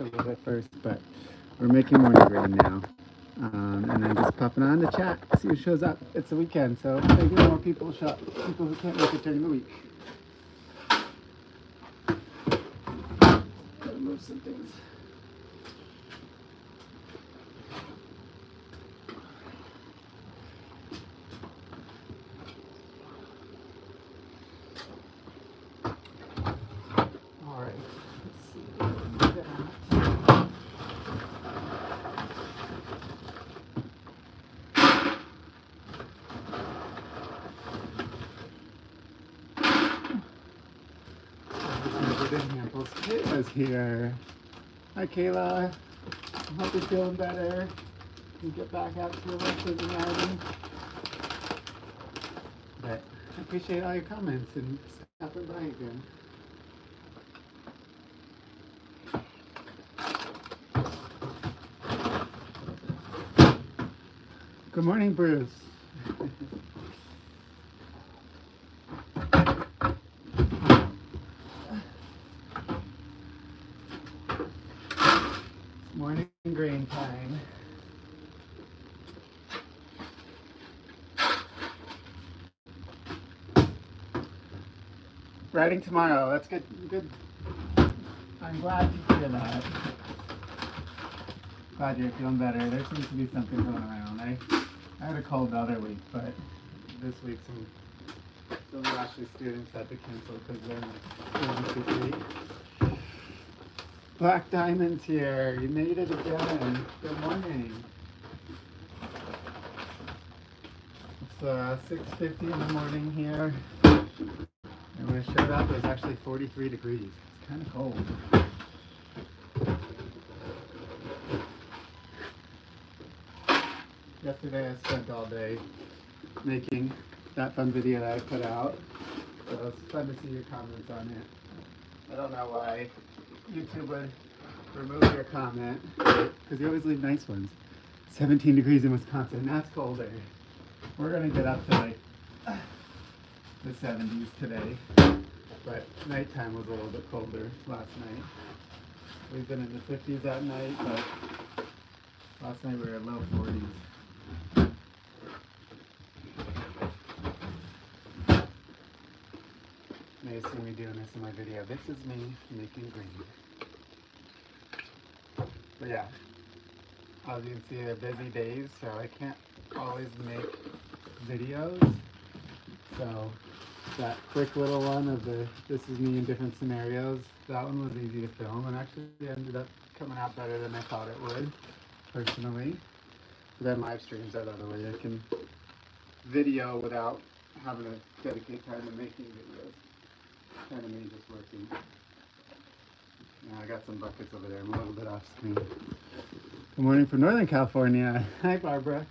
a little bit first, but we're making morning grain now. And then just popping on to chat, see who shows up. It's the weekend, so maybe more people show up, people who can't make it during the week. Gotta move some things. Kayla's here. Hi Kayla. I hope you're feeling better. You get back out to your work in the garden. But I appreciate all your comments and stopping by again. Good morning, Bruce. Morning grain time. Riding tomorrow. That's good. Good. I'm glad to hear that. Glad you're feeling better. There seems to be something going around. I had a cold the other week, but this week some of Ashley's students had to cancel because they're in the Black Diamond's here. You made it again. Good morning. It's 6:50 in the morning here. And when I showed up, it was actually 43 degrees. It's kind of cold. Yesterday I spent all day making that fun video that I put out. So it was fun to see your comments on it. I don't know why YouTube would remove your comment, because you always leave nice ones. 17 degrees in Wisconsin, that's colder. We're gonna get up to like the 70s today, but nighttime was a little bit colder last night. We've been in the 50s at night, but last night we were at low 40s. You may have seen me doing this in my video. This is me making green. But yeah, as you can see, they're busy days, so I can't always make videos. So that quick little one of this is me in different scenarios, that one was easy to film, and actually ended up coming out better than I thought it would, personally. But then live streams are the other way. I can video without having to dedicate time to making videos. Kind of me just working. Yeah, I got some buckets over there. I'm a little bit off screen. Good morning from Northern California. Hi, Barbara.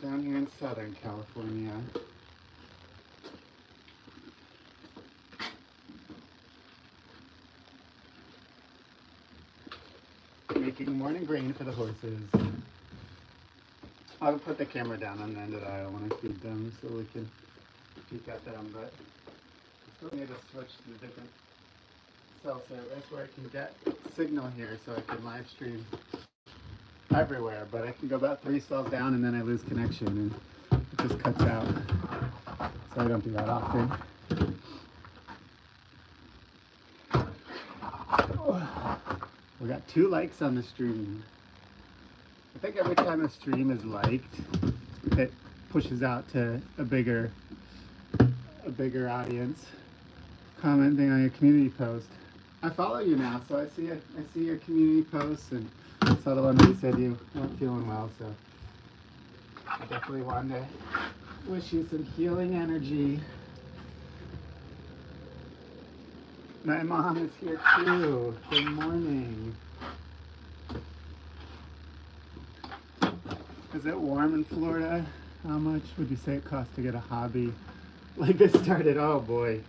Down here in Southern California. Making morning grain for the horses. I'll put the camera down on the end of the aisle when I feed them so we can peek at them, but I still need to switch to the different cell service where I can get signal here so I can live stream everywhere, but I can go about 3 cells down and then I lose connection and it just cuts out. So I don't do that often. We got 2 likes on the stream. I think every time a stream is liked, it pushes out to a bigger audience. Commenting on your community post. I follow you now, so I see your community posts, and I saw the one where you said you weren't feeling well, so I definitely wanted to wish you some healing energy. My mom is here too. Good morning. Is it warm in Florida? How much would you say it costs to get a hobby like this started? Oh boy.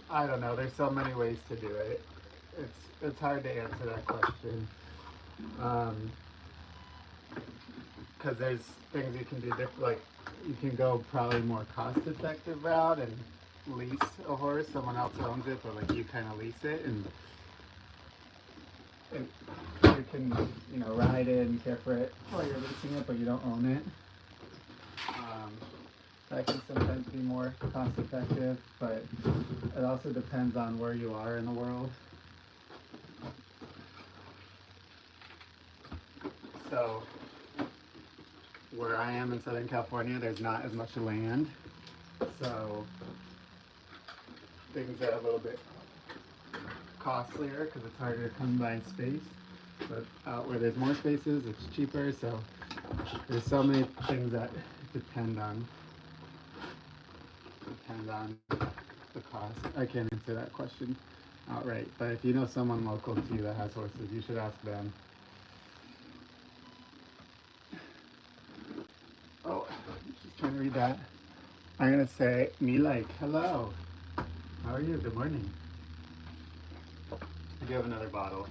I don't know. There's so many ways to do it. It's hard to answer that question. Because there's things you can do different. Like you can go probably more cost-effective route and lease a horse. Someone else owns it, but like you kind of lease it, and you can, you know, ride it and care for it while you're leasing it, but you don't own it. That can sometimes be more cost-effective, but it also depends on where you are in the world. So, where I am in Southern California, there's not as much land, so things are a little bit costlier because it's harder to come by space. But out where there's more spaces, it's cheaper. So there's so many things that depend on the cost. I can't answer that question outright, but if you know someone local to you that has horses, you should ask them. Oh, just trying to read that. I'm gonna say me like hello. How are you? Good morning. I do have another bottle,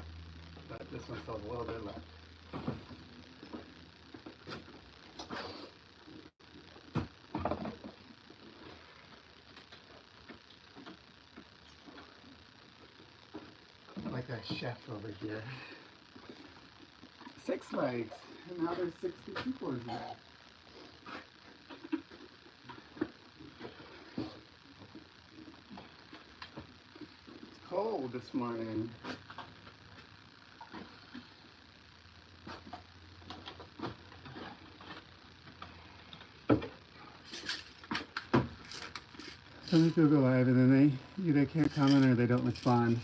but this one still has a little bit left. Like a chef over here. 6 legs, and now there's 60 people in here. It's cold this morning. Some people go live and then they either can't comment or they don't respond.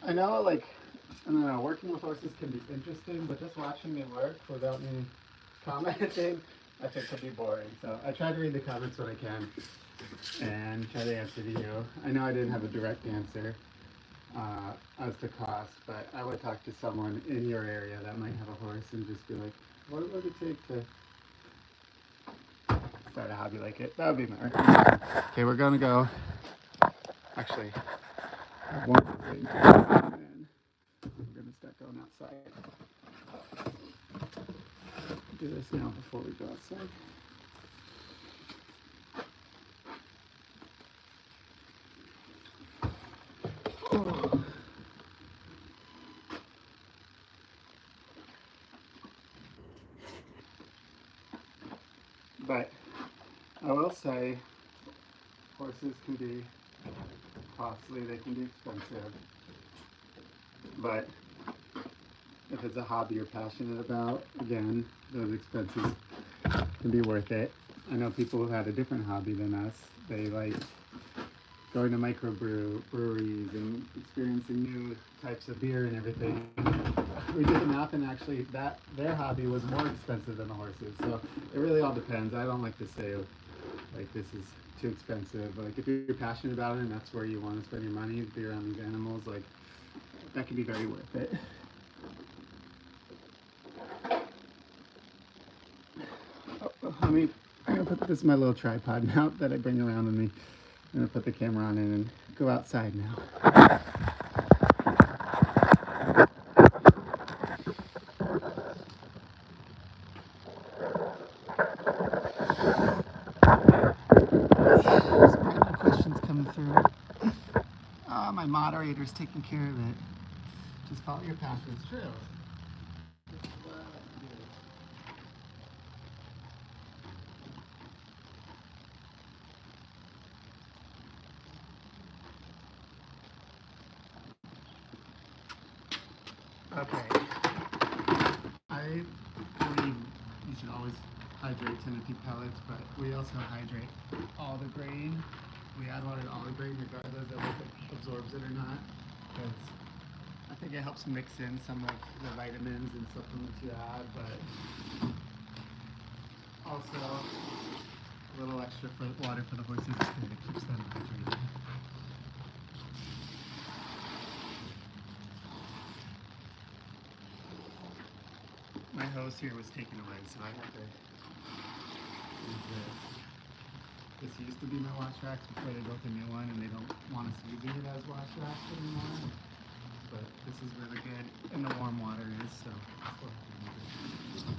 I know, like, I don't know, working with horses can be interesting, but just watching me work without me commenting, I think could be boring. So I try to read the comments when I can and try to answer to you. I know I didn't have a direct answer as to cost, but I would talk to someone in your area that might have a horse and just be like, what would it take to start a hobby like it? That would be my recommendation. Okay, we're gonna go. Actually, I have one more thing to do, and we're gonna start going outside. Do this now before we go outside. Oh. But I will say, horses can be costly, they can be expensive, but if it's a hobby you're passionate about, again, those expenses can be worth it. I know people who had a different hobby than us. They like going to microbreweries and experiencing new types of beer and everything. We did the math, and actually their hobby was more expensive than the horses. So it really all depends. I don't like to say like this is too expensive. Like if you're passionate about it and that's where you want to spend your money, be around these animals, like that can be very worth it. I'm gonna put this is my little tripod now that I bring around with me. I'm gonna put the camera on it and go outside now. There's random questions coming through. My moderator's taking care of it. Just follow your passion. It's true. Okay. I believe you should always hydrate Timothy pellets, but we also hydrate all the grain. We add water to all the grain regardless of if it absorbs it or not, because I think it helps mix in some of the vitamins and supplements you add, but also a little extra water for the horses is good. It keeps them hydrated. My hose here was taken away, so I had to use this. This used to be my wash racks before they built a new one, and they don't want us using it as wash racks anymore. But this is really good, and the warm water is, so that's what I use it.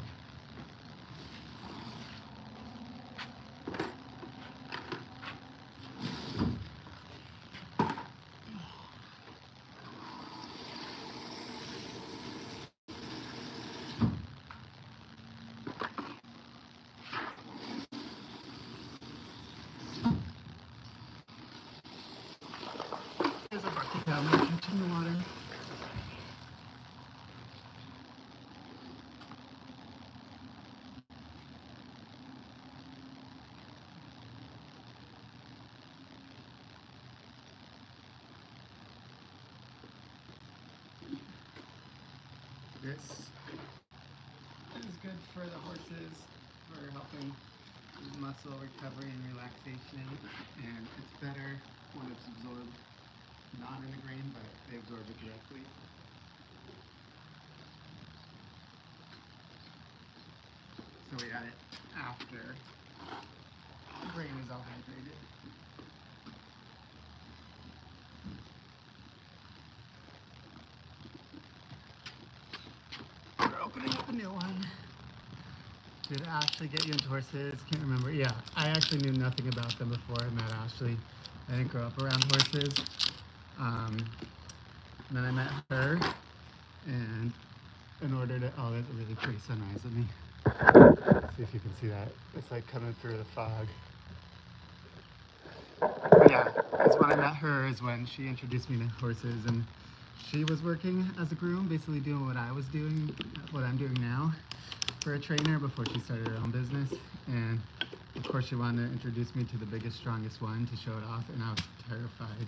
this is good for the horses for helping muscle recovery and relaxation, and it's better when it's absorbed not in the grain, but they absorb it directly. So we add it after the grain is all hydrated. We're opening up a new one. Did Ashley get you into horses? Can't remember. Yeah, I actually knew nothing about them before I met Ashley. I didn't grow up around horses. Then I met her, and in order to, oh, that's a really pretty sunrise. Let me see if you can see that. It's like coming through the fog. But yeah, that's when I met her, is when she introduced me to horses, and she was working as a groom, basically doing what I was doing, what I'm doing now, for a trainer before she started her own business. And of course she wanted to introduce me to the biggest, strongest one to show it off, and I was terrified.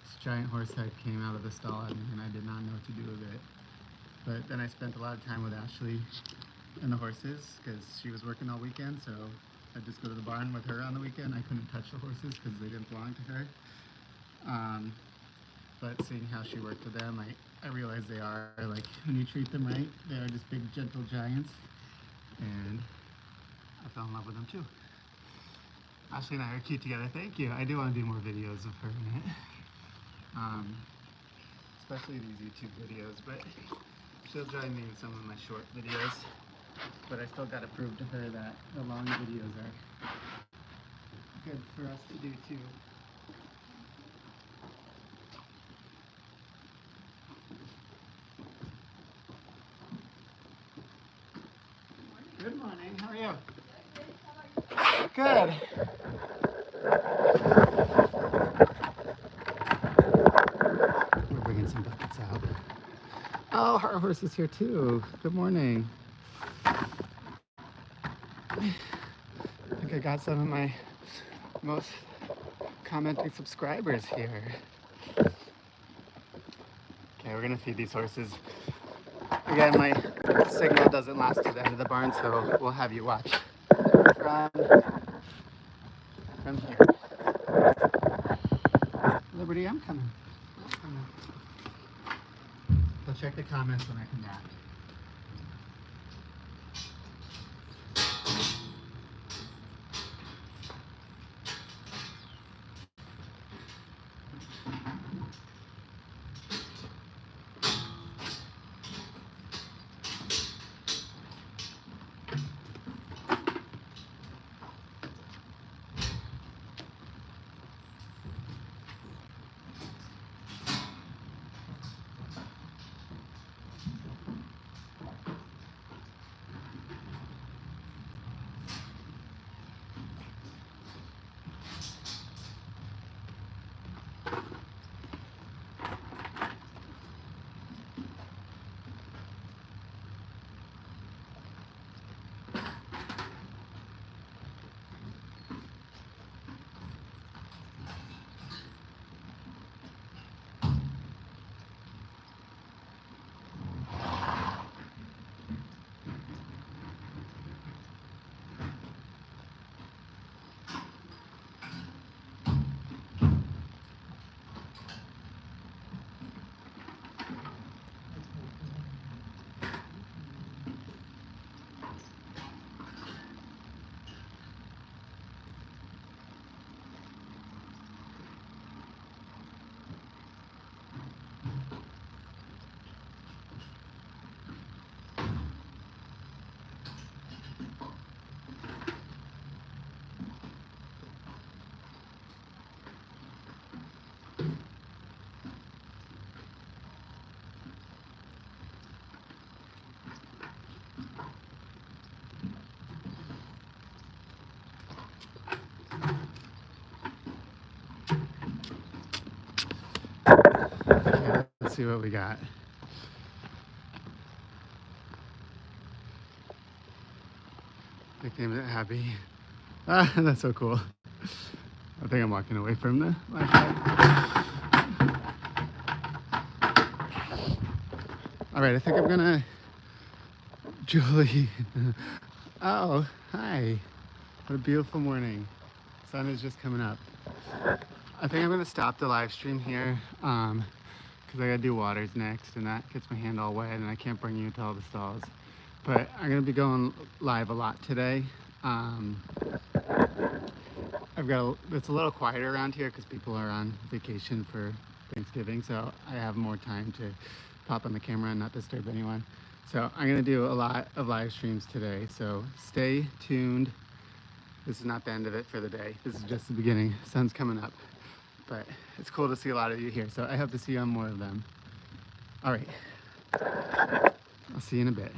This giant horse head came out of the stall at me, and I did not know what to do with it. But then I spent a lot of time with Ashley and the horses, because she was working all weekend, so I'd just go to the barn with her on the weekend. I couldn't touch the horses because they didn't belong to her. But seeing how she worked with them, I realized they are, like, when you treat them right, they are just big, gentle giants. And I fell in love with them too. Ashley and I are cute together. Thank you. I do want to do more videos of her in it. Especially these YouTube videos, but she'll join me in some of my short videos. But I still got to prove to her that the long videos are good for us to do too. Good morning. How are you? Good. We're bringing some buckets out. Oh, our horse is here too. Good morning. I think I got some of my most commenting subscribers here. Okay, we're gonna feed these horses. Again, my signal doesn't last to the end of the barn, so we'll have you watch from here. Liberty, I'm coming. I'll check the comments when I come back. Okay, let's see what we got. Nicknamed it Happy. Ah, that's so cool. I think I'm walking away from the Wi-Fi. All right, I think I'm gonna Julie. Oh, hi. What a beautiful morning. Sun is just coming up. I think I'm gonna stop the live stream here because I gotta do waters next and that gets my hand all wet and I can't bring you to all the stalls. But I'm gonna be going live a lot today. It's a little quieter around here because people are on vacation for Thanksgiving, so I have more time to pop on the camera and not disturb anyone. So I'm gonna do a lot of live streams today, so stay tuned. This is not the end of it for the day. This is just the beginning. Sun's coming up, but it's cool to see a lot of you here, so I hope to see you on more of them. All right, I'll see you in a bit.